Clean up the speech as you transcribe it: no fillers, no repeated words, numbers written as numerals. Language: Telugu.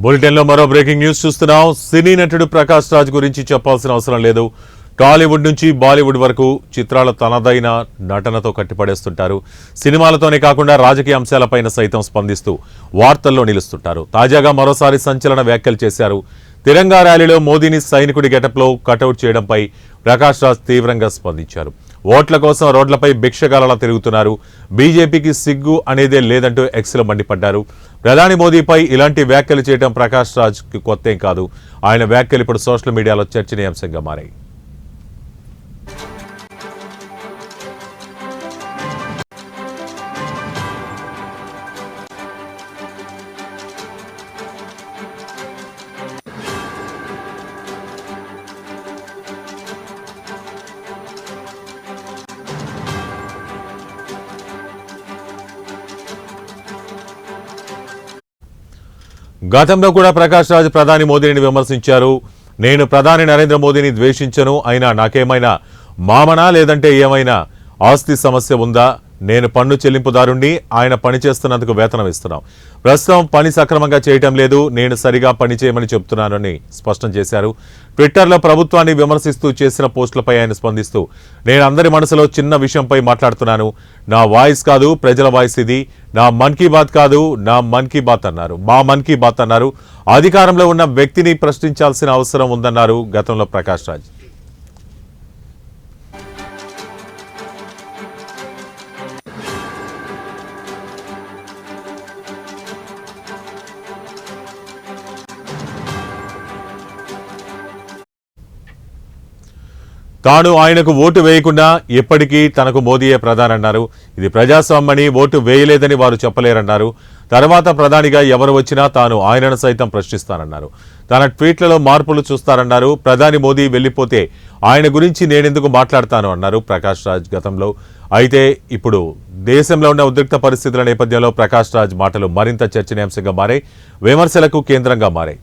బులెటిన్లో మరో బ్రేకింగ్ న్యూస్ చూస్తున్నాం. సినీ నటుడు ప్రకాష్ రాజ్ గురించి చెప్పాల్సిన అవసరం లేదు. టాలీవుడ్ నుంచి బాలీవుడ్ వరకు చిత్రాల తనదైన నటనతో కట్టిపడేస్తుంటారు. సినిమాలతోనే కాకుండా రాజకీయ అంశాలపైన సైతం స్పందిస్తూ వార్తల్లో నిలుస్తుంటారు. తాజాగా మరోసారి సంచలన వ్యాఖ్యలు చేశారు. తిరంగా ర్యాలీలో మోదీని సైనికుడి గెటప్లో కటౌట్ చేయడంపై ప్రకాష్ రాజ్ తీవ్రంగా స్పందించారు. ఓట్ల కోసం రోడ్లపై భిక్షగాలలా తిరుగుతున్నారు. బీజేపీకి సిగ్గు అనేదే లేదంటూ ఎక్స్లో మండిపడ్డారు. ప్రధాని మోదీపై ఇలాంటి వ్యాఖ్యలు చేయడం ప్రకాష్ రాజ్కి కొత్తేం కాదు. ఆయన వ్యాఖ్యలు ఇప్పుడు సోషల్ మీడియాలో చర్చనీయాంశంగా మారాయి. గతంలో కూడా ప్రకాష్ రాజ్ ప్రధాని మోదీని విమర్శించారు. నేను ప్రధాని నరేంద్ర మోదీని ద్వేషించను, అయినా నాకేమైనా మామనా లేదంటే ఏమైనా ఆస్తి సమస్య ఉందా? నేను పన్ను చెల్లింపుదారుణ్ణి, ఆయన పనిచేస్తున్నందుకు వేతనం ఇస్తున్నాం. ప్రస్తుతం పని సక్రమంగా చేయటం లేదు, నేను సరిగా పని చేయమని చెబుతున్నానని స్పష్టం చేశారు. ట్విట్టర్లో ప్రభుత్వాన్ని విమర్శిస్తూ చేసిన పోస్టులపై ఆయన స్పందిస్తూ, నేను అందరి మనసులో చిన్న విషయంపై మాట్లాడుతున్నాను. నా వాయిస్ కాదు, ప్రజల వాయిస్ ఇది. నా మన్ కీ బాత్ కాదు, నా మన్ కీ బాత్ అన్నారు. మా మన్ కీ బాత్ అన్నారు. అధికారంలో ఉన్న వ్యక్తిని ప్రశ్నించాల్సిన అవసరం ఉందన్నారు గతంలో ప్రకాష్ రాజ్. తాను ఆయనకు ఓటు వేయకుండా ఎప్పటికీ తనకు మోదీయే ప్రధానన్నారు. ఇది ప్రజాస్వామ్యని, ఓటు వేయలేదని వారు చెప్పలేరన్నారు. తర్వాత ప్రధానిగా ఎవరు వచ్చినా తాను ఆయనను సైతం ప్రశ్నిస్తానన్నారు. తన ట్వీట్లలో మార్పులు చూస్తారన్నారు. ప్రధాని మోదీ వెళ్లిపోతే ఆయన గురించి నేనెందుకు మాట్లాడతాను అన్నారు ప్రకాష్ రాజ్ గతంలో. అయితే ఇప్పుడు దేశంలో ఉన్న ఉద్రిక్త పరిస్థితుల నేపథ్యంలో ప్రకాష్ రాజ్ మాటలు మరింత చర్చనీయాంశంగా మారాయి, విమర్శలకు కేంద్రంగా మారాయి.